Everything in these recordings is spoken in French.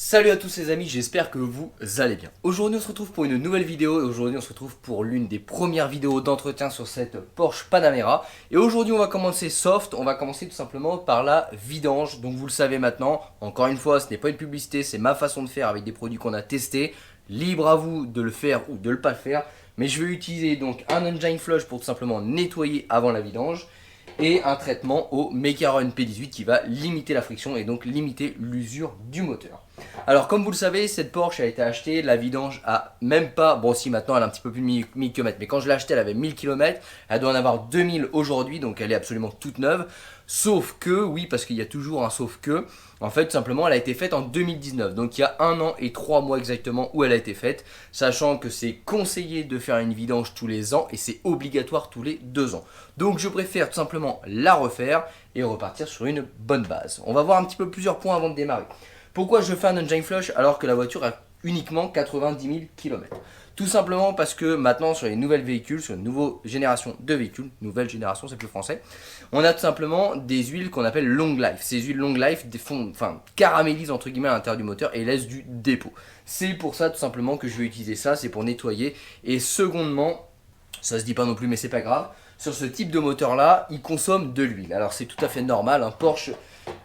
Salut à tous les amis, j'espère que vous allez bien. Aujourd'hui on se retrouve pour une nouvelle vidéo et aujourd'hui on se retrouve pour l'une des premières vidéos d'entretien sur cette Porsche Panamera. Et aujourd'hui on va commencer soft, on va commencer tout simplement par la vidange. Donc vous le savez maintenant, encore une fois ce n'est pas une publicité, c'est ma façon de faire avec des produits qu'on a testés. Libre à vous de le faire ou de ne pas le faire. Mais je vais utiliser donc un engine flush pour tout simplement nettoyer avant la vidange. Et un traitement au Macaron P18 qui va limiter la friction et donc limiter l'usure du moteur. Alors comme vous le savez, cette Porsche a été achetée, la vidange a même pas, bon si maintenant elle a un petit peu plus de 1000 km, mais quand je l'ai achetée elle avait 1000 km, elle doit en avoir 2000 aujourd'hui, donc elle est absolument toute neuve. Sauf que, oui parce qu'il y a toujours un sauf que, en fait tout simplement elle a été faite en 2019, donc il y a 1 an et 3 mois exactement où elle a été faite, sachant que c'est conseillé de faire une vidange tous les ans et c'est obligatoire tous les 2 ans. Donc je préfère tout simplement la refaire et repartir sur une bonne base. On va voir un petit peu plusieurs points avant de démarrer. Pourquoi je fais un engine flush alors que la voiture a uniquement 90 000 km? Tout simplement parce que maintenant sur les nouvelles véhicules, sur une nouvelle génération de véhicules, nouvelle génération c'est plus français, on a tout simplement des huiles qu'on appelle long life. Ces huiles long life caramélisent entre guillemets à l'intérieur du moteur et laissent du dépôt. C'est pour ça tout simplement que je vais utiliser ça, c'est pour nettoyer. Et secondement, ça se dit pas non plus mais c'est pas grave, sur ce type de moteur là, il consomme de l'huile. Alors c'est tout à fait normal, hein.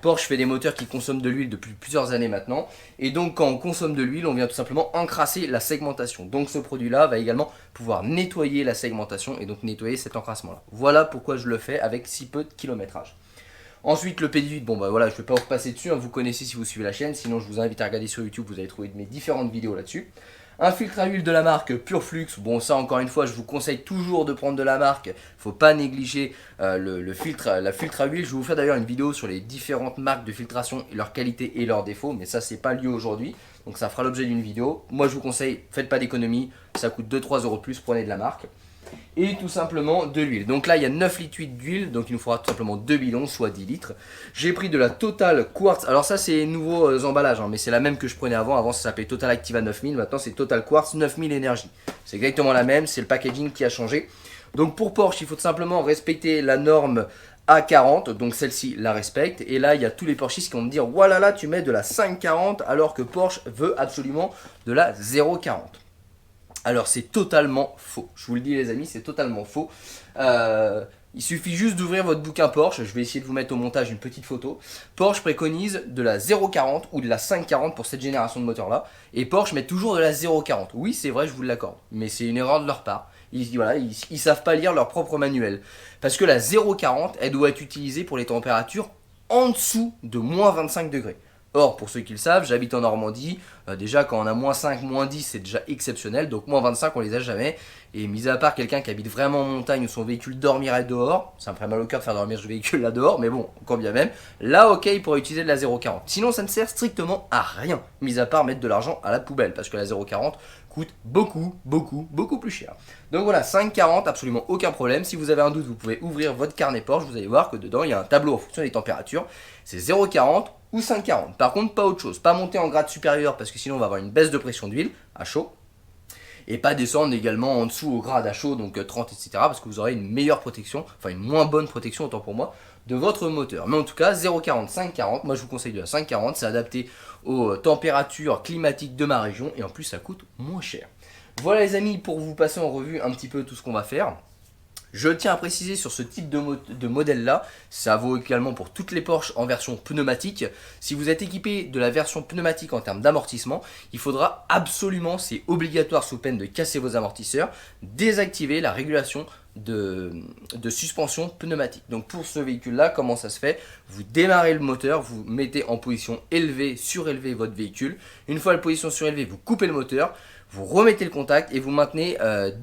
Porsche fait des moteurs qui consomment de l'huile depuis plusieurs années maintenant. Et donc quand on consomme de l'huile, on vient tout simplement encrasser la segmentation. Donc ce produit-là va également pouvoir nettoyer la segmentation et donc nettoyer cet encrassement-là. Voilà pourquoi je le fais avec si peu de kilométrage. Ensuite le P18, bon bah voilà, je ne vais pas vous repasser dessus, hein, vous connaissez si vous suivez la chaîne, sinon je vous invite à regarder sur YouTube, vous allez trouver mes différentes vidéos là-dessus. Un filtre à huile de la marque Pureflux, bon ça encore une fois je vous conseille toujours de prendre de la marque, faut pas négliger la filtre à huile. Je vais vous faire d'ailleurs une vidéo sur les différentes marques de filtration, leur qualité et leurs défauts, mais ça c'est pas lieu aujourd'hui, donc ça fera l'objet d'une vidéo. Moi je vous conseille, faites pas d'économie, ça coûte 2-3 € de plus, prenez de la marque. Et tout simplement de l'huile. Donc là il y a 9 litres d'huile, donc il nous faudra tout simplement 2 bidons, soit 10 litres. J'ai pris de la Total Quartz, alors ça c'est nouveaux emballages, hein, mais c'est la même que je prenais avant ça s'appelait Total Activa 9000, maintenant c'est Total Quartz 9000 énergie. C'est exactement la même, c'est le packaging qui a changé. Donc pour Porsche il faut tout simplement respecter la norme A40, donc celle-ci la respecte. Et là il y a tous les Porschistes qui vont me dire, voilà là tu mets de la 540 alors que Porsche veut absolument de la 040. Alors c'est totalement faux, je vous le dis les amis, c'est totalement faux. Il suffit juste d'ouvrir votre bouquin Porsche, je vais essayer de vous mettre au montage une petite photo. Porsche préconise de la 040 ou de la 540 pour cette génération de moteur là. Et Porsche met toujours de la 040, oui c'est vrai je vous l'accorde, mais c'est une erreur de leur part. Ils savent pas lire leur propre manuel. Parce que la 040 elle doit être utilisée pour les températures en dessous de moins 25 degrés. Or, pour ceux qui le savent, j'habite en Normandie. Déjà, quand on a moins 5, moins 10, c'est déjà exceptionnel. Donc, moins 25, on les a jamais. Et mis à part quelqu'un qui habite vraiment en montagne où son véhicule dormirait dehors, ça me ferait mal au cœur de faire dormir ce véhicule là dehors, mais bon, encore bien même. Là, ok, il pourrait utiliser de la 0,40. Sinon, ça ne sert strictement à rien, mis à part mettre de l'argent à la poubelle, parce que la 0,40 coûte beaucoup plus cher. Donc voilà, 5,40, absolument aucun problème. Si vous avez un doute, vous pouvez ouvrir votre carnet Porsche, vous allez voir que dedans, il y a un tableau en fonction des températures. C'est 0,40 ou 5,40. Par contre, pas autre chose. Pas monter en grade supérieur parce que sinon on va avoir une baisse de pression d'huile à chaud. Et pas descendre également en dessous au grade à chaud, donc 30, etc. Parce que vous aurez une meilleure protection, enfin une moins bonne protection, autant pour moi, de votre moteur. Mais en tout cas, 0,40, 5,40, moi je vous conseille de la 5,40. C'est adapté aux températures climatiques de ma région et en plus ça coûte moins cher. Voilà les amis, pour vous passer en revue un petit peu tout ce qu'on va faire. Je tiens à préciser sur ce type de modèle là, ça vaut également pour toutes les Porsche en version pneumatique. Si vous êtes équipé de la version pneumatique en termes d'amortissement, il faudra absolument, c'est obligatoire sous peine de casser vos amortisseurs, désactiver la régulation de suspension pneumatique. Donc pour ce véhicule là, comment ça se fait? Vous démarrez le moteur, vous mettez en position élevée, surélevée votre véhicule. Une fois la position surélevée, vous coupez le moteur, vous remettez le contact et vous maintenez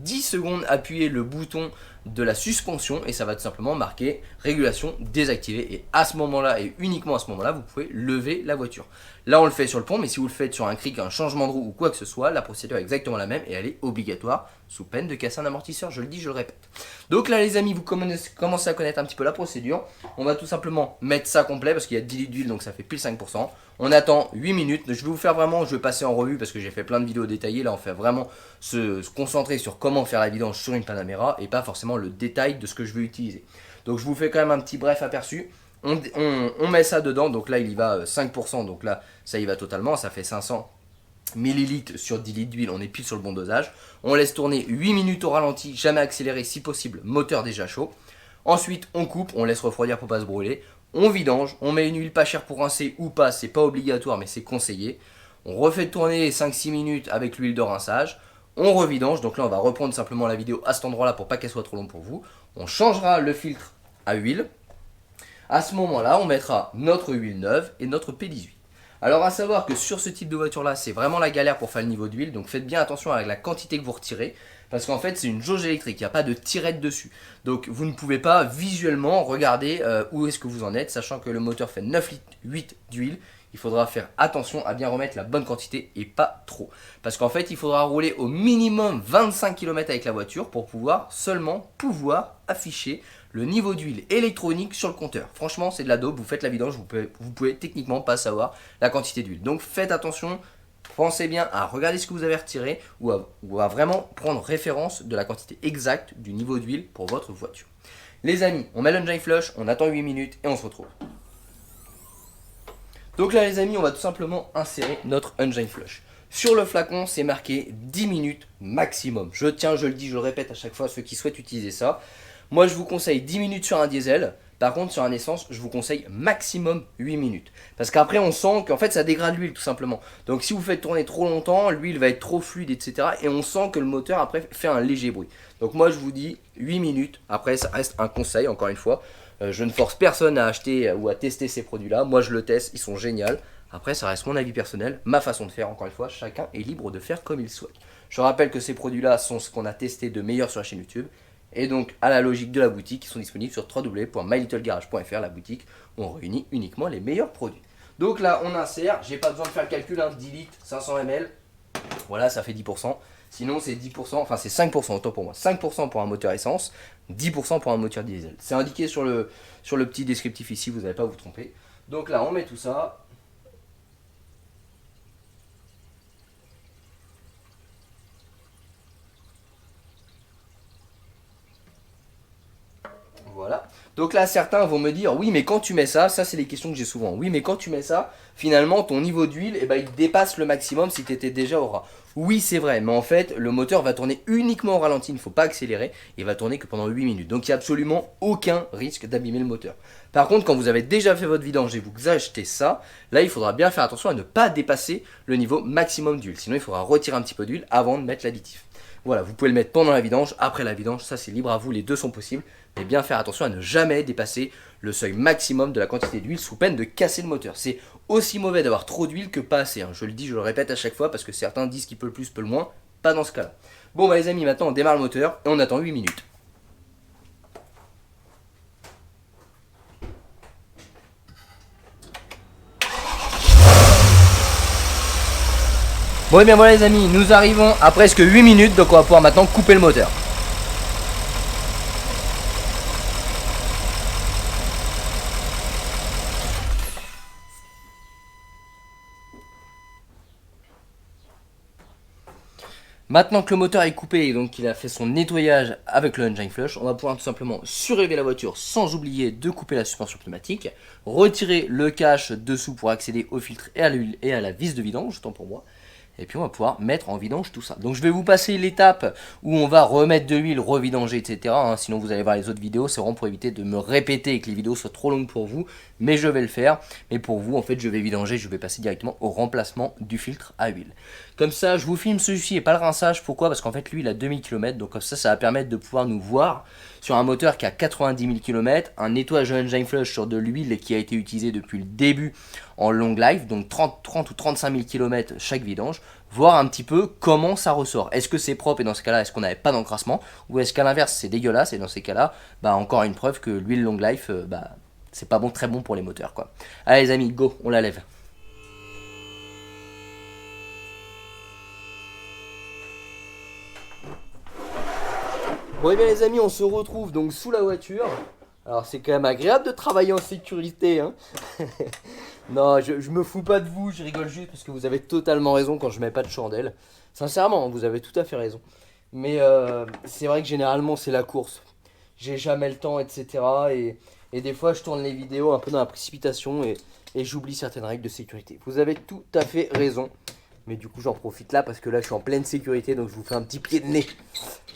10 secondes appuyé le bouton de la suspension et ça va tout simplement marquer régulation désactivée. Et à ce moment-là et uniquement à ce moment-là, vous pouvez lever la voiture. Là, on le fait sur le pont, mais si vous le faites sur un cric, un changement de roue ou quoi que ce soit, la procédure est exactement la même et elle est obligatoire sous peine de casser un amortisseur. Je le dis, je le répète. Donc là, les amis, vous commencez à connaître un petit peu la procédure. On va tout simplement mettre ça complet parce qu'il y a 10 litres d'huile, donc ça fait pile 5%. On attend 8 minutes. Je vais vous faire vraiment, je vais passer en revue parce que j'ai fait plein de vidéos détaillées. Là, on fait vraiment se concentrer sur comment faire la vidange sur une Panamera et pas forcément le détail de ce que je vais utiliser. Donc je vous fais quand même un petit bref aperçu. On met ça dedans, donc là il y va 5%, donc là ça y va totalement, ça fait 500 millilitres sur 10 litres d'huile, on est pile sur le bon dosage. On laisse tourner 8 minutes au ralenti, jamais accéléré si possible, moteur déjà chaud. Ensuite on coupe, on laisse refroidir pour pas se brûler. On vidange, on met une huile pas chère pour rincer ou pas, c'est pas obligatoire mais c'est conseillé. On refait tourner 5-6 minutes avec l'huile de rinçage. On revidange, donc là on va reprendre simplement la vidéo à cet endroit là pour pas qu'elle soit trop longue pour vous. On changera le filtre à huile. À ce moment-là, on mettra notre huile neuve et notre P18. Alors à savoir que sur ce type de voiture là, c'est vraiment la galère pour faire le niveau d'huile, donc faites bien attention avec la quantité que vous retirez, parce qu'en fait c'est une jauge électrique, il n'y a pas de tirette dessus. Donc vous ne pouvez pas visuellement regarder où est-ce que vous en êtes, sachant que le moteur fait 9 litres 8 d'huile. Il faudra faire attention à bien remettre la bonne quantité et pas trop. Parce qu'en fait, il faudra rouler au minimum 25 km avec la voiture pour seulement pouvoir afficher le niveau d'huile électronique sur le compteur. Franchement, c'est de la dope, vous faites la vidange, vous pouvez techniquement pas savoir la quantité d'huile. Donc faites attention, pensez bien à regarder ce que vous avez retiré ou à vraiment prendre référence de la quantité exacte du niveau d'huile pour votre voiture. Les amis, on met l'engine flush, on attend 8 minutes et on se retrouve. Donc là les amis, on va tout simplement insérer notre engine flush. Sur le flacon, c'est marqué 10 minutes maximum. Je le dis, je le répète à chaque fois, ceux qui souhaitent utiliser ça. Moi je vous conseille 10 minutes sur un diesel. Par contre sur un essence, je vous conseille maximum 8 minutes. Parce qu'après on sent qu'en fait ça dégrade l'huile tout simplement. Donc si vous faites tourner trop longtemps, l'huile va être trop fluide, etc. Et on sent que le moteur après fait un léger bruit. Donc moi je vous dis 8 minutes. Après ça reste un conseil encore une fois. Je ne force personne à acheter ou à tester ces produits-là. Moi, je le teste, ils sont géniaux. Après, ça reste mon avis personnel, ma façon de faire. Encore une fois, chacun est libre de faire comme il souhaite. Je rappelle que ces produits-là sont ce qu'on a testé de meilleur sur la chaîne YouTube. Et donc, à la logique de la boutique, ils sont disponibles sur www.mylittlegarage.fr, la boutique où on réunit uniquement les meilleurs produits. Donc là, on insère. J'ai pas besoin de faire le calcul, 10 litres, 500 ml. Voilà, ça fait 10%. Sinon, c'est 10%, enfin c'est 5%, autant pour moi. 5% pour un moteur essence, 10% pour un moteur diesel. C'est indiqué sur le petit descriptif ici, vous n'allez pas vous tromper. Donc là, on met tout ça. Voilà. Donc là, certains vont me dire, oui, mais quand tu mets ça c'est les questions que j'ai souvent. Oui, mais quand tu mets ça, finalement, ton niveau d'huile, eh ben, il dépasse le maximum si tu étais déjà au ras. Oui, c'est vrai, mais en fait, le moteur va tourner uniquement au ralenti, il ne faut pas accélérer, il va tourner que pendant 8 minutes. Donc, il n'y a absolument aucun risque d'abîmer le moteur. Par contre, quand vous avez déjà fait votre vidange et vous achetez ça, là, il faudra bien faire attention à ne pas dépasser le niveau maximum d'huile. Sinon, il faudra retirer un petit peu d'huile avant de mettre l'additif. Voilà, vous pouvez le mettre pendant la vidange, après la vidange, ça c'est libre à vous, les deux sont possibles. Mais bien faire attention à ne jamais dépasser le seuil maximum de la quantité d'huile sous peine de casser le moteur. C'est aussi mauvais d'avoir trop d'huile que pas assez. Je le dis, je le répète à chaque fois parce que certains disent qu'il peut le plus, peut le moins. Pas dans ce cas-là. Bon bah les amis, maintenant on démarre le moteur et on attend 8 minutes. Bon et bien voilà les amis, nous arrivons à presque 8 minutes, donc on va pouvoir maintenant couper le moteur. Maintenant que le moteur est coupé et donc qu'il a fait son nettoyage avec le engine flush, on va pouvoir tout simplement surélever la voiture sans oublier de couper la suspension pneumatique, retirer le cache dessous pour accéder au filtre et à l'huile et à la vis de vidange, autant pour moi. Et puis on va pouvoir mettre en vidange tout ça. Donc je vais vous passer l'étape où on va remettre de l'huile, revidanger, etc. Sinon vous allez voir les autres vidéos, c'est vraiment pour éviter de me répéter et que les vidéos soient trop longues pour vous. Mais je vais le faire. Mais pour vous, en fait, je vais vidanger, je vais passer directement au remplacement du filtre à huile. Comme ça, je vous filme celui-ci et pas le rinçage. Pourquoi? Parce qu'en fait, lui, il a 2000 km. Donc comme ça va permettre de pouvoir nous voir sur un moteur qui a 90 000 km, un nettoyage de engine flush sur de l'huile qui a été utilisé depuis le début en long life, donc 30 ou 35 000 km chaque vidange, voir un petit peu comment ça ressort. Est-ce que c'est propre et dans ce cas-là, est-ce qu'on n'avait pas d'encrassement, ou est-ce qu'à l'inverse c'est dégueulasse et dans ces cas-là, bah encore une preuve que l'huile long life, c'est pas bon, très bon pour les moteurs quoi. Allez les amis, go, on la lève. Bon et bien les amis, on se retrouve donc sous la voiture. Alors c'est quand même agréable de travailler en sécurité hein. Non, je me fous pas de vous, je rigole juste parce que vous avez totalement raison quand je mets pas de chandelle. Sincèrement, vous avez tout à fait raison. Mais c'est vrai que généralement c'est la course. J'ai jamais le temps, etc. Et des fois je tourne les vidéos un peu dans la précipitation et j'oublie certaines règles de sécurité. Vous avez tout à fait raison. Mais du coup j'en profite là parce que là je suis en pleine sécurité, donc je vous fais un petit pied de nez.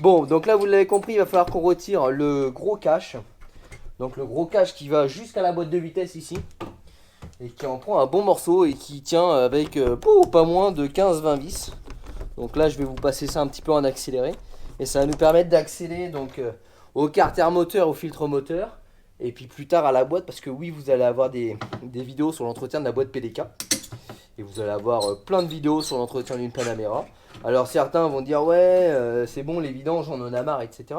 Bon, donc là vous l'avez compris, il va falloir qu'on retire le gros cache. Donc le gros cache qui va jusqu'à la boîte de vitesse ici. Et qui en prend un bon morceau et qui tient avec pas moins de 15-20 vis. Donc là je vais vous passer ça un petit peu en accéléré. Et ça va nous permettre d'accéder donc au carter moteur, au filtre moteur. Et puis plus tard à la boîte, parce que oui vous allez avoir des vidéos sur l'entretien de la boîte PDK. Et vous allez avoir plein de vidéos sur l'entretien d'une Panamera. Alors certains vont dire ouais c'est bon les vidanges on en a marre, etc.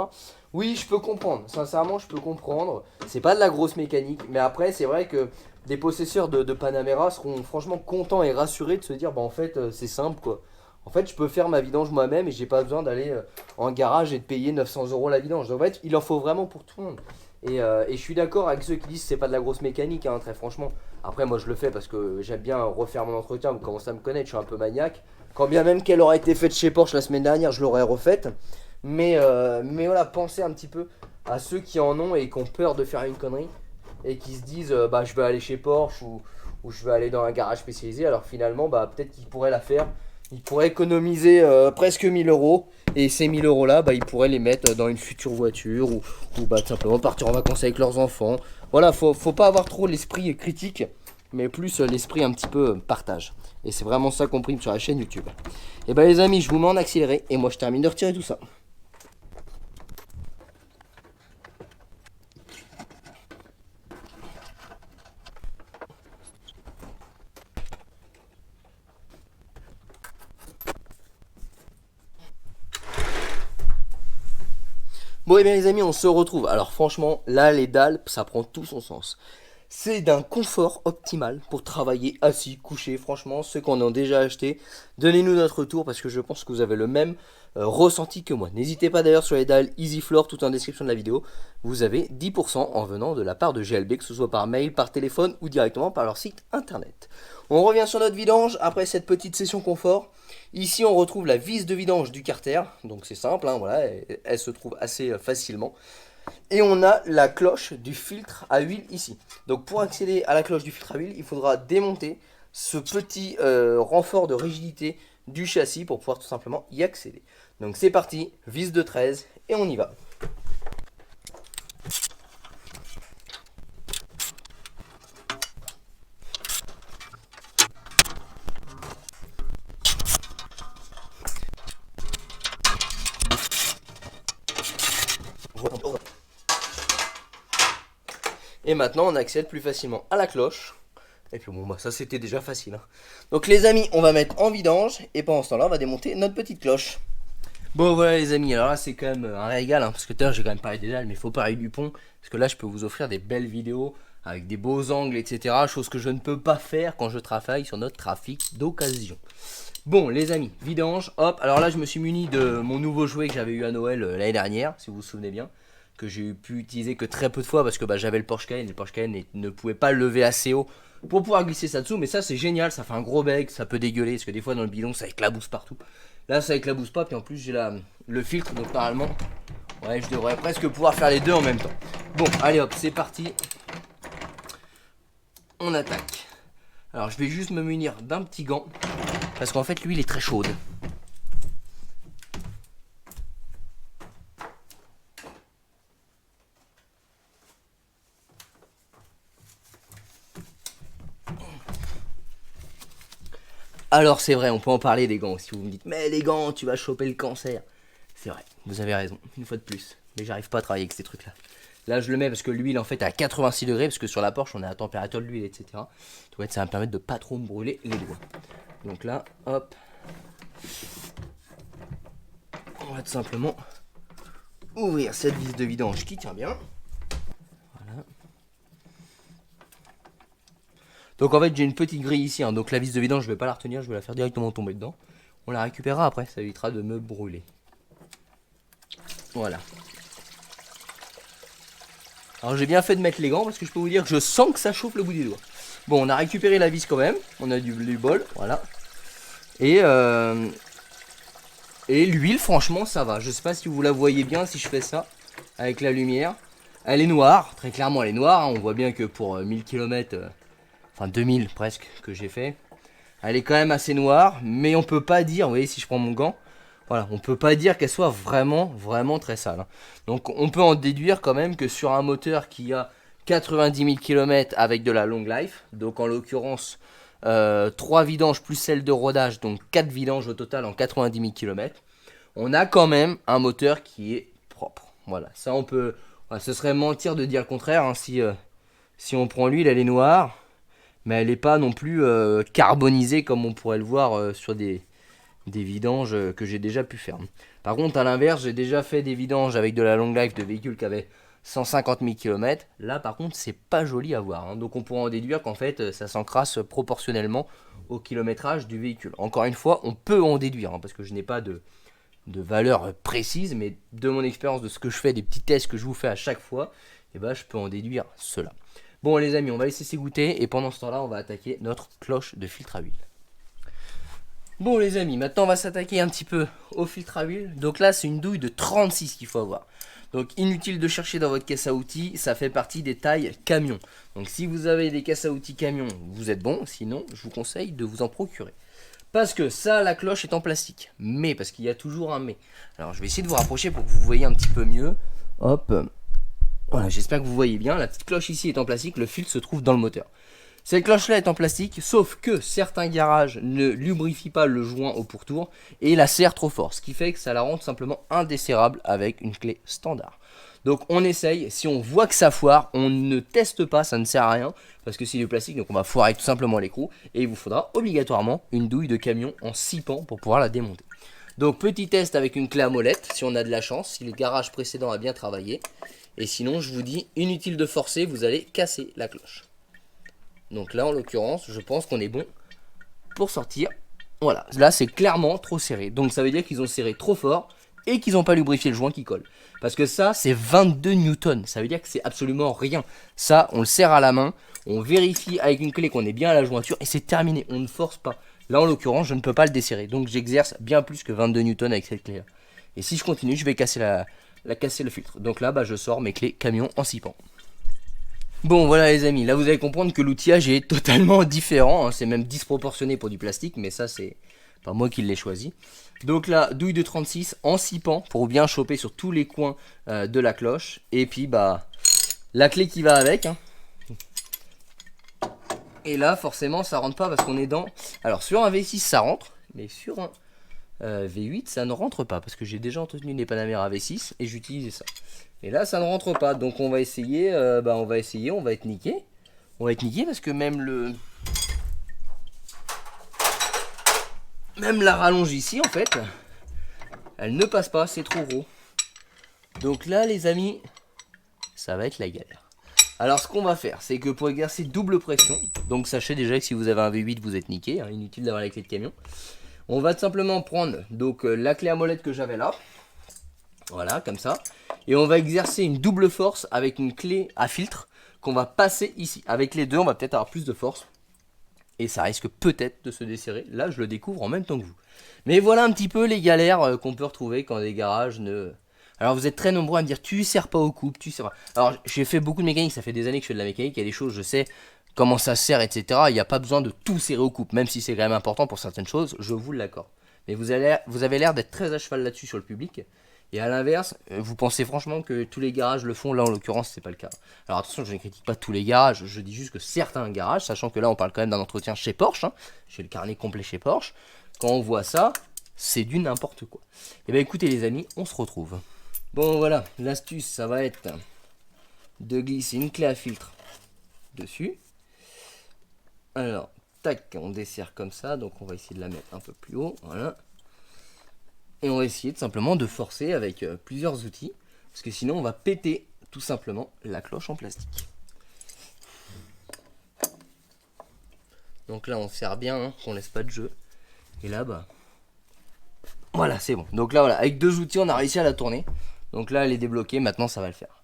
Oui je peux comprendre, sincèrement je peux comprendre. C'est pas de la grosse mécanique, mais après c'est vrai que des possesseurs de Panamera seront franchement contents et rassurés de se dire bah en fait c'est simple quoi. En fait je peux faire ma vidange moi-même et j'ai pas besoin d'aller en garage et de payer 900 € la vidange. Donc en fait il en faut vraiment pour tout le monde. Et je suis d'accord avec ceux qui disent que c'est pas de la grosse mécanique, hein, très franchement. Après, moi je le fais parce que j'aime bien refaire mon entretien. Vous commencez à me connaître, je suis un peu maniaque. Quand bien même qu'elle aurait été faite chez Porsche la semaine dernière, je l'aurais refaite. Mais voilà, pensez un petit peu à ceux qui en ont et qui ont peur de faire une connerie. Et qui se disent, bah je vais aller chez Porsche ou je vais aller dans un garage spécialisé. Alors finalement, bah peut-être qu'ils pourraient la faire. Ils pourraient économiser presque 1000 €. Et ces 1000 € là, bah, ils pourraient les mettre dans une future voiture ou bah, tout simplement partir en vacances avec leurs enfants. Voilà, faut pas avoir trop l'esprit critique, mais plus l'esprit un petit peu partage. Et c'est vraiment ça qu'on prime sur la chaîne YouTube. Et bah les amis, je vous mets en accéléré et moi je termine de retirer tout ça. Bon et bien les amis, on se retrouve. Alors franchement, là les dalles, ça prend tout son sens. C'est d'un confort optimal pour travailler assis, couché. Franchement, ceux qu'on a déjà acheté, donnez-nous notre retour parce que je pense que vous avez le même ressenti que moi. N'hésitez pas d'ailleurs sur les dalles EasyFloor, tout en description de la vidéo. Vous avez 10% en venant de la part de GLB, que ce soit par mail, par téléphone ou directement par leur site internet. On revient sur notre vidange après cette petite session confort. Ici, on retrouve la vis de vidange du carter. Donc c'est simple, hein, voilà, elle se trouve assez facilement. Et on a la cloche du filtre à huile ici. Donc pour accéder à la cloche du filtre à huile, il faudra démonter ce petit renfort de rigidité du châssis pour pouvoir tout simplement y accéder. Donc c'est parti, vis de 13 et on y va. Et maintenant on accède plus facilement à la cloche. Et puis bon bah ça c'était déjà facile, hein. Donc les amis, on va mettre en vidange et pendant ce temps là on va démonter notre petite cloche. Bon voilà les amis, alors là c'est quand même un régal, hein, parce que tout à l'heure j'ai quand même parlé des dalles, mais il faut parler du pont, parce que là je peux vous offrir des belles vidéos avec des beaux angles, etc. Chose que je ne peux pas faire quand je travaille sur notre trafic d'occasion. Bon les amis, vidange, hop, alors là je me suis muni de mon nouveau jouet que j'avais eu à Noël l'année dernière, si vous vous souvenez bien, que j'ai pu utiliser que très peu de fois parce que bah, j'avais le Porsche Cayenne, et le Porsche Cayenne ne pouvait pas le lever assez haut pour pouvoir glisser ça dessous, mais ça c'est génial, ça fait un gros bec, ça peut dégueuler, parce que des fois dans le bidon ça éclabousse partout. Là ça éclabousse pas, puis en plus j'ai le filtre, donc normalement, ouais je devrais presque pouvoir faire les deux en même temps. Bon allez hop, c'est parti, on attaque. Alors je vais juste me munir d'un petit gant, parce qu'en fait l'huile est très chaude. Alors c'est vrai, on peut en parler des gants. Si vous me dites, mais les gants, tu vas choper le cancer. C'est vrai, vous avez raison, une fois de plus. Mais j'arrive pas à travailler avec ces trucs-là. Là, je le mets parce que l'huile, en fait, est à 86 degrés, parce que sur la Porsche, on est à la température de l'huile, etc. Donc, ça va me permettre de pas trop me brûler les doigts. Donc là, hop. On va tout simplement ouvrir cette vis de vidange qui tient bien. Voilà. Donc en fait j'ai une petite grille ici, hein. Donc la vis de vidange je vais pas la retenir, je vais la faire directement tomber dedans. On la récupérera après, ça évitera de me brûler. Voilà. Alors j'ai bien fait de mettre les gants parce que je peux vous dire que je sens que ça chauffe le bout des doigts. Bon on a récupéré la vis quand même, on a du bol, voilà. Et l'huile franchement ça va, je sais pas si vous la voyez bien si je fais ça avec la lumière. Elle est noire, très clairement elle est noire, hein. On voit bien que pour 1000 km, enfin 2000 presque que j'ai fait, elle est quand même assez noire, mais on peut pas dire, vous voyez si je prends mon gant, voilà, on peut pas dire qu'elle soit vraiment très sale, hein. Donc on peut en déduire quand même que sur un moteur qui a 90 000 km avec de la long life, donc en l'occurrence 3 vidanges plus celle de rodage, donc 4 vidanges au total en 90 000 km, on a quand même un moteur qui est propre. Voilà, ça on peut, voilà, ce serait mentir de dire le contraire, hein, si on prend l'huile, elle est noire, mais elle n'est pas non plus carbonisée comme on pourrait le voir sur des vidanges que j'ai déjà pu faire. Par contre, à l'inverse, j'ai déjà fait des vidanges avec de la long life de véhicules qui avaient 150 000 km. Là, par contre, c'est pas joli à voir, hein. Donc, on pourra en déduire qu'en fait, ça s'encrasse proportionnellement au kilométrage du véhicule. Encore une fois, on peut en déduire, hein, parce que je n'ai pas de valeur précise, mais de mon expérience, de ce que je fais, des petits tests que je vous fais à chaque fois, et ben, je peux en déduire cela. Bon, les amis, on va laisser s'égoutter, et pendant ce temps-là, on va attaquer notre cloche de filtre à huile. Bon les amis, maintenant on va s'attaquer un petit peu au filtre à huile. Donc là c'est une douille de 36 qu'il faut avoir. Donc inutile de chercher dans votre caisse à outils, ça fait partie des tailles camion. Donc si vous avez des caisses à outils camion, vous êtes bon, sinon je vous conseille de vous en procurer. Parce que ça, la cloche est en plastique. Mais, parce qu'il y a toujours un mais. Alors je vais essayer de vous rapprocher pour que vous voyez un petit peu mieux. Hop. Voilà, j'espère que vous voyez bien. La petite cloche ici est en plastique, le filtre se trouve dans le moteur. Cette cloche-là est en plastique, sauf que certains garages ne lubrifient pas le joint au pourtour et la serrent trop fort, ce qui fait que ça la rend tout simplement indesserrable avec une clé standard. Donc on essaye, si on voit que ça foire, on ne teste pas, ça ne sert à rien, parce que c'est du plastique, donc on va foirer tout simplement l'écrou, et il vous faudra obligatoirement une douille de camion en 6 pans pour pouvoir la démonter. Donc petit test avec une clé à molette, si on a de la chance, si le garage précédent a bien travaillé, et sinon je vous dis, inutile de forcer, vous allez casser la cloche. Donc là en l'occurrence je pense qu'on est bon pour sortir. Voilà, là c'est clairement trop serré. Donc ça veut dire qu'ils ont serré trop fort et qu'ils n'ont pas lubrifié le joint qui colle. Parce que ça c'est 22 newtons, ça veut dire que c'est absolument rien. Ça on le serre à la main, on vérifie avec une clé qu'on est bien à la jointure et c'est terminé, on ne force pas. Là en l'occurrence je ne peux pas le desserrer, donc j'exerce bien plus que 22 newtons avec cette clé là. Et si je continue je vais casser casser le filtre. Donc là bah, je sors mes clés camion en 6 pans. Bon voilà les amis, là vous allez comprendre que l'outillage est totalement différent, hein. C'est même disproportionné pour du plastique, mais ça c'est pas moi qui l'ai choisi. Donc là, douille de 36 en 6 pans pour bien choper sur tous les coins de la cloche. Et puis bah la clé qui va avec, hein. Et là forcément ça rentre pas parce qu'on est dans... Alors sur un V6 ça rentre, mais sur un V8 ça ne rentre pas parce que j'ai déjà entretenu des Panamera V6 et j'utilisais ça. Et là ça ne rentre pas, donc on va essayer, on va être niqué. On va être niqué parce que même la rallonge ici en fait, elle ne passe pas, c'est trop gros. Donc là les amis, ça va être la galère. Alors ce qu'on va faire, c'est que pour exercer double pression, donc sachez déjà que si vous avez un V8 vous êtes niqué, hein, inutile d'avoir la clé de camion. On va tout simplement prendre donc la clé à molette que j'avais là. Voilà, comme ça. Et on va exercer une double force avec une clé à filtre qu'on va passer ici. Avec les deux, on va peut-être avoir plus de force. Et ça risque peut-être de se desserrer. Là, je le découvre en même temps que vous. Mais voilà un petit peu les galères qu'on peut retrouver quand les garages ne... Alors vous êtes très nombreux à me dire, tu serres pas aux coupes, tu serres pas. Alors j'ai fait beaucoup de mécanique, ça fait des années que je fais de la mécanique. Il y a des choses, je sais comment ça se serre, etc. Il n'y a pas besoin de tout serrer aux coupes. Même si c'est quand même important pour certaines choses, je vous l'accorde. Mais vous avez l'air d'être très à cheval là-dessus sur le public. Et à l'inverse, vous pensez franchement que tous les garages le font. Là en l'occurrence c'est pas le cas. Alors attention, je ne critique pas tous les garages, je dis juste que certains garages, sachant que là on parle quand même d'un entretien chez Porsche, hein. J'ai le carnet complet chez Porsche. Quand on voit ça, c'est du n'importe quoi. Et bien écoutez les amis, on se retrouve. Bon voilà, l'astuce ça va être de glisser une clé à filtre dessus. Alors, tac, on desserre comme ça, donc on va essayer de la mettre un peu plus haut, voilà. Et on va essayer tout simplement de forcer avec plusieurs outils, parce que sinon on va péter tout simplement la cloche en plastique. Donc là on serre bien, hein, qu'on laisse pas de jeu. Et là bah voilà, c'est bon. Donc là voilà, avec deux outils on a réussi à la tourner. Donc là elle est débloquée, maintenant ça va le faire.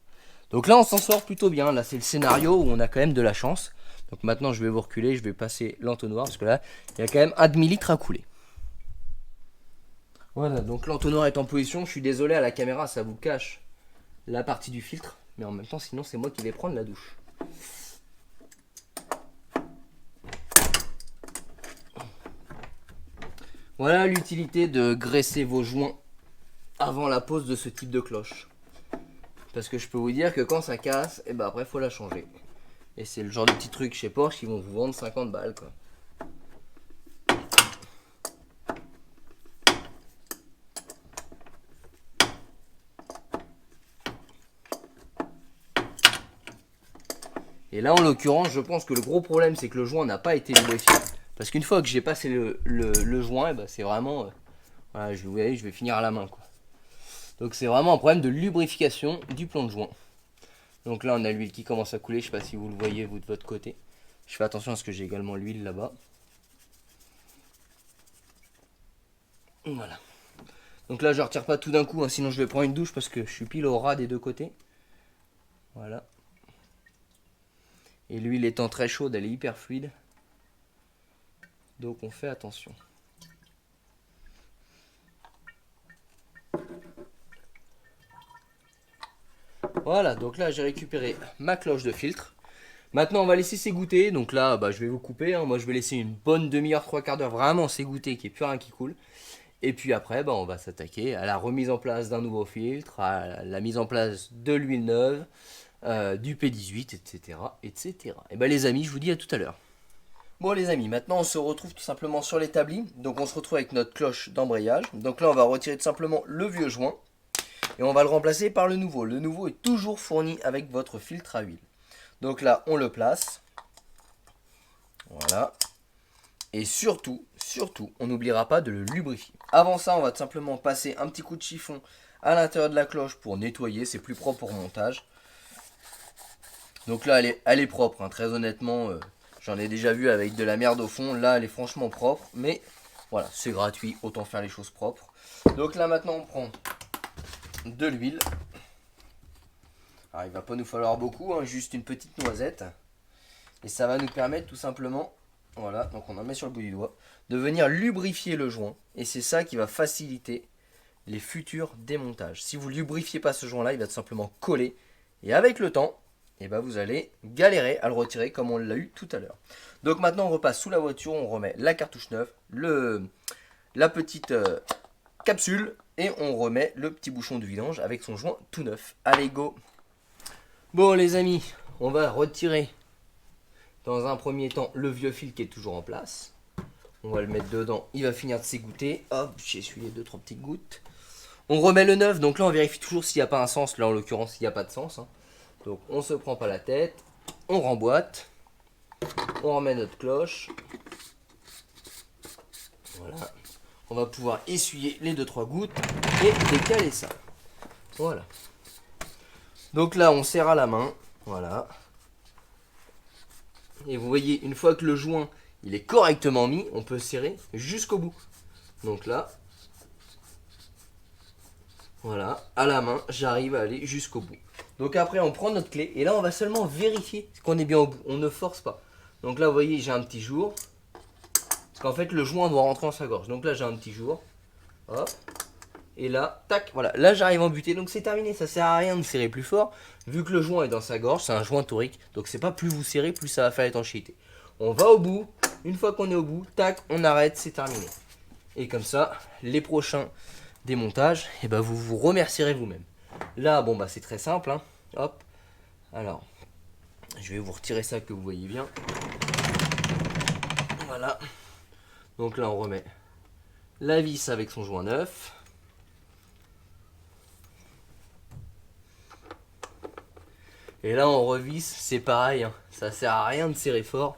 Donc là on s'en sort plutôt bien, là c'est le scénario où on a quand même de la chance. Donc maintenant je vais vous reculer, je vais passer l'entonnoir parce que là il y a quand même un demi-litre à couler. Voilà, donc l'entonnoir est en position, je suis désolé à la caméra ça vous cache la partie du filtre. Mais en même temps, sinon c'est moi qui vais prendre la douche. Voilà l'utilité de graisser vos joints avant la pose de ce type de cloche. Parce que je peux vous dire que quand ça casse, et ben après faut la changer. Et c'est le genre de petit truc chez Porsche qui vont vous vendre 50 balles quoi. Et là en l'occurrence je pense que le gros problème c'est que le joint n'a pas été lubrifié. Parce qu'une fois que j'ai passé le joint, ben c'est vraiment... voilà, vous voyez, je vais finir à la main quoi. Donc c'est vraiment un problème de lubrification du plan de joint. Donc là on a l'huile qui commence à couler, je ne sais pas si vous le voyez vous de votre côté. Je fais attention à ce que j'ai également l'huile là-bas. Voilà. Donc là je ne retire pas tout d'un coup, hein, sinon je vais prendre une douche parce que je suis pile au ras des deux côtés. Voilà. Et l'huile étant très chaude, elle est hyper fluide. Donc on fait attention. Voilà, donc là j'ai récupéré ma cloche de filtre. Maintenant on va laisser s'égoutter. Donc là bah, je vais vous couper, hein. Moi je vais laisser une bonne demi-heure, 3/4 d'heure vraiment s'égoutter, qu'il n'y ait plus rien qui coule. Et puis après bah, on va s'attaquer à la remise en place d'un nouveau filtre, à la mise en place de l'huile neuve, du P18, etc. etc. Et bah les amis, je vous dis à tout à l'heure. Bon les amis, maintenant on se retrouve tout simplement sur l'établi. Donc on se retrouve avec notre cloche d'embrayage. Donc là on va retirer tout simplement le vieux joint. Et on va le remplacer par le nouveau. Le nouveau est toujours fourni avec votre filtre à huile. Donc là, on le place. Voilà. Et surtout, on n'oubliera pas de le lubrifier. Avant ça, on va tout simplement passer un petit coup de chiffon à l'intérieur de la cloche pour nettoyer. C'est plus propre pour montage. Donc là, elle est propre. Hein. Très honnêtement, j'en ai déjà vu avec de la merde au fond. Là, elle est franchement propre. Mais voilà, c'est gratuit. Autant faire les choses propres. Donc là, maintenant, on prend de l'huile. Alors il va pas nous falloir beaucoup, hein, juste une petite noisette. Et ça va nous permettre tout simplement, voilà, donc on en met sur le bout du doigt, de venir lubrifier le joint. Et c'est ça qui va faciliter les futurs démontages. Si vous lubrifiez pas ce joint là, il va tout simplement coller. Et avec le temps, eh ben vous allez galérer à le retirer comme on l'a eu tout à l'heure. Donc maintenant on repasse sous la voiture, on remet la cartouche neuve, la petite capsule. Et on remet le petit bouchon de vidange avec son joint tout neuf. Allez, go! Bon les amis, on va retirer dans un premier temps le vieux fil qui est toujours en place. On va le mettre dedans, il va finir de s'égoutter. Hop, j'ai essuyé 2-3 petites gouttes. On remet le neuf, donc là on vérifie toujours s'il n'y a pas un sens. Là en l'occurrence il n'y a pas de sens. Hein. Donc on se prend pas la tête, on remboîte. On remet notre cloche. Voilà. On va pouvoir essuyer les 2-3 gouttes et décaler ça. Voilà. Donc là, on serre à la main. Voilà. Et vous voyez, une fois que le joint il est correctement mis, on peut serrer jusqu'au bout. Donc là, voilà, à la main, j'arrive à aller jusqu'au bout. Donc après, on prend notre clé et là, on va seulement vérifier qu'on est bien au bout. On ne force pas. Donc là, vous voyez, j'ai un petit jour. Parce qu'en fait, le joint doit rentrer dans sa gorge. Donc là, j'ai un petit jour. Hop. Et là, tac, voilà. Là, j'arrive en butée. Donc c'est terminé. Ça sert à rien de serrer plus fort. Vu que le joint est dans sa gorge, c'est un joint torique. Donc c'est pas plus vous serrez, plus ça va faire l'étanchéité. On va au bout. Une fois qu'on est au bout, tac, on arrête, c'est terminé. Et comme ça, les prochains démontages, et ben vous vous remercierez vous-même. Là, bon, bah c'est très simple. Hein. Hop. Alors, je vais vous retirer ça que vous voyez bien. Voilà. Donc là, on remet la vis avec son joint neuf. Et là, on revisse, c'est pareil. Hein. Ça sert à rien de serrer fort.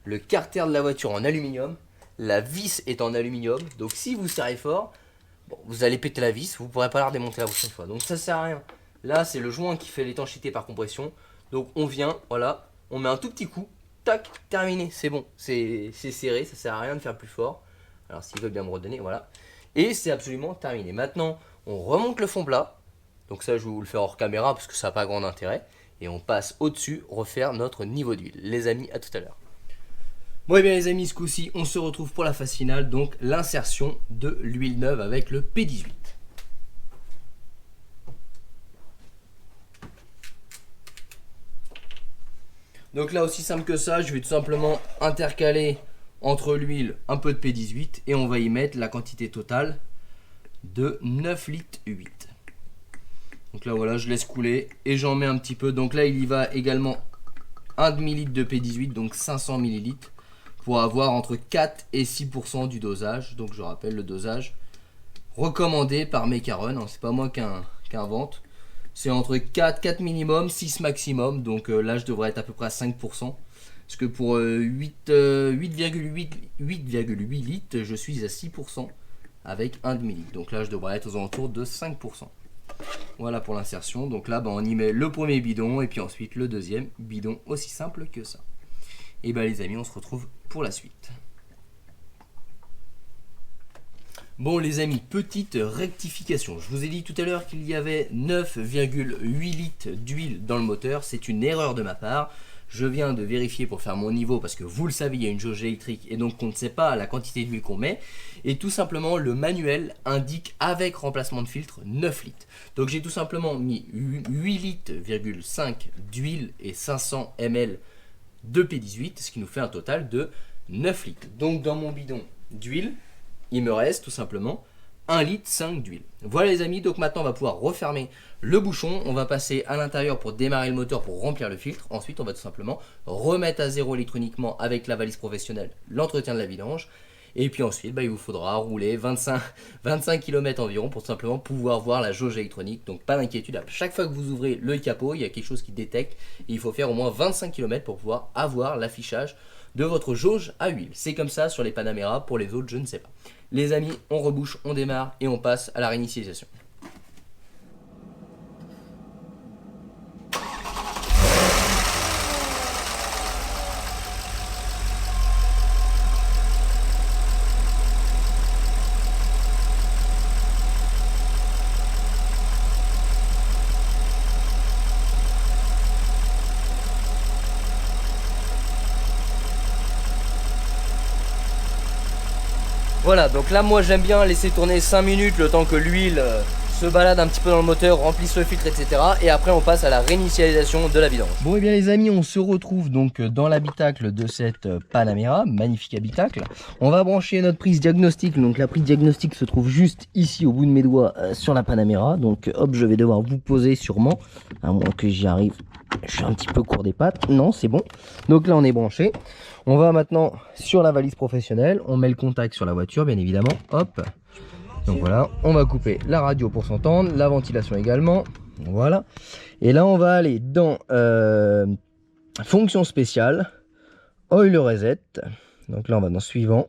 Le carter de la voiture en aluminium. La vis est en aluminium. Donc si vous serrez fort, bon, vous allez péter la vis. Vous ne pourrez pas la redémonter la prochaine fois. Donc ça sert à rien. Là, c'est le joint qui fait l'étanchéité par compression. Donc on vient, voilà. On met un tout petit coup. Tac, terminé, c'est bon, c'est serré, ça sert à rien de faire plus fort. Alors s'il veut bien me redonner, voilà. Et c'est absolument terminé. Maintenant, on remonte le fond plat. Donc ça, je vais vous le faire hors caméra parce que ça n'a pas grand intérêt. Et on passe au-dessus, refaire notre niveau d'huile. Les amis, à tout à l'heure. Bon et bien les amis, ce coup-ci, on se retrouve pour la phase finale. Donc l'insertion de l'huile neuve avec le P18. Donc là, aussi simple que ça, je vais tout simplement intercaler entre l'huile un peu de P18 et on va y mettre la quantité totale de 9 litres 8. Donc là voilà, je laisse couler et j'en mets un petit peu. Donc là il y va également un demi-litre de P18, donc 500 ml, pour avoir entre 4 et 6% du dosage. Donc je rappelle le dosage recommandé par Macaron, hein, c'est pas moi qui invente. C'est entre 4 minimum, 6 maximum. Donc là je devrais être à peu près à 5%. Parce que pour 8,8 litres, je suis à 6% avec un demi-litre. Donc là je devrais être aux alentours de 5%. Voilà pour l'insertion. Donc là on y met le premier bidon et puis ensuite le deuxième bidon, aussi simple que ça. Et les amis, on se retrouve pour la suite. Bon les amis, petite rectification. Je vous ai dit tout à l'heure qu'il y avait 9,8 litres d'huile dans le moteur. C'est une erreur de ma part. Je viens de vérifier pour faire mon niveau parce que vous le savez, il y a une jauge électrique et donc on ne sait pas la quantité d'huile qu'on met. Et tout simplement, le manuel indique avec remplacement de filtre 9 litres. Donc j'ai tout simplement mis 8 litres,5 d'huile et 500 ml de P18, ce qui nous fait un total de 9 litres. Donc dans mon bidon d'huile, il me reste tout simplement 1,5 litre d'huile. Voilà les amis, donc maintenant on va pouvoir refermer le bouchon, on va passer à l'intérieur pour démarrer le moteur pour remplir le filtre. Ensuite on va tout simplement remettre à zéro électroniquement avec la valise professionnelle l'entretien de la vidange. Et puis ensuite il vous faudra rouler 25 km environ pour tout simplement pouvoir voir la jauge électronique. Donc pas d'inquiétude, à chaque fois que vous ouvrez le capot, il y a quelque chose qui détecte et il faut faire au moins 25 km pour pouvoir avoir l'affichage de votre jauge à huile. C'est comme ça sur les Panamera, pour les autres je ne sais pas. Les amis, on rebouche, on démarre et on passe à la réinitialisation. Voilà, donc là moi j'aime bien laisser tourner 5 minutes le temps que l'huile se balade un petit peu dans le moteur, remplisse le filtre, etc. Et après on passe à la réinitialisation de la vidange. Bon et bien les amis, on se retrouve donc dans l'habitacle de cette Panamera, magnifique habitacle. On va brancher notre prise diagnostic, donc la prise diagnostic se trouve juste ici au bout de mes doigts sur la Panamera. Donc hop, je vais devoir vous poser sûrement, à moins que j'y arrive. Je suis un petit peu court des pattes. Non, c'est bon. Donc là, on est branché. On va maintenant sur la valise professionnelle. On met le contact sur la voiture, bien évidemment. Hop. Donc voilà. On va couper la radio pour s'entendre. La ventilation également. Voilà. Et là, on va aller dans fonction spéciale. Oil reset. Donc là, on va dans suivant.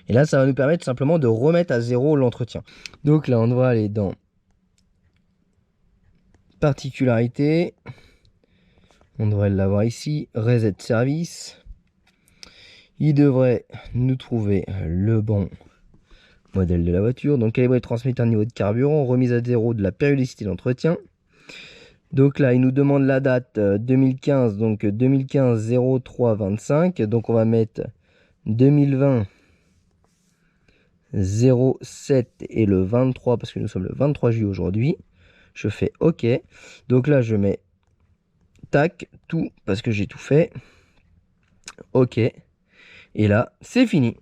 Et là, ça va nous permettre simplement de remettre à zéro l'entretien. Donc là, on va aller dans particularité. On devrait l'avoir ici. Reset service. Il devrait nous trouver le bon modèle de la voiture. Donc calibrer, transmettre un niveau de carburant. Remise à zéro de la périodicité d'entretien. Donc là, il nous demande la date 2015. Donc 2015 03 25. Donc on va mettre 2020 07 et le 23 parce que nous sommes le 23 juillet aujourd'hui. Je fais OK. Donc là, je mets tac, tout parce que j'ai tout fait. OK. Et là, c'est fini.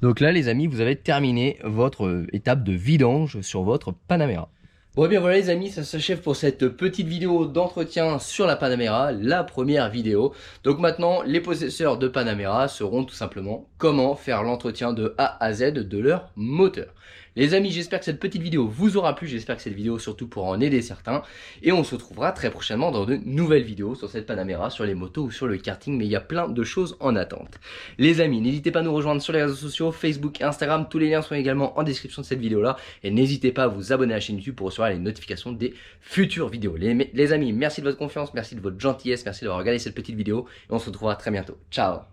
Donc là, les amis, vous avez terminé votre étape de vidange sur votre Panamera. Bon et bien voilà les amis, ça s'achève pour cette petite vidéo d'entretien sur la Panamera, la première vidéo. Donc maintenant, les possesseurs de Panamera sauront tout simplement comment faire l'entretien de A à Z de leur moteur. Les amis, j'espère que cette petite vidéo vous aura plu, j'espère que cette vidéo surtout pourra en aider certains. Et on se retrouvera très prochainement dans de nouvelles vidéos sur cette Panamera, sur les motos ou sur le karting, mais il y a plein de choses en attente. Les amis, n'hésitez pas à nous rejoindre sur les réseaux sociaux, Facebook, Instagram, tous les liens sont également en description de cette vidéo-là. Et n'hésitez pas à vous abonner à la chaîne YouTube pour recevoir les notifications des futures vidéos. Les amis, merci de votre confiance, merci de votre gentillesse, merci d'avoir regardé cette petite vidéo. Et on se retrouvera très bientôt. Ciao!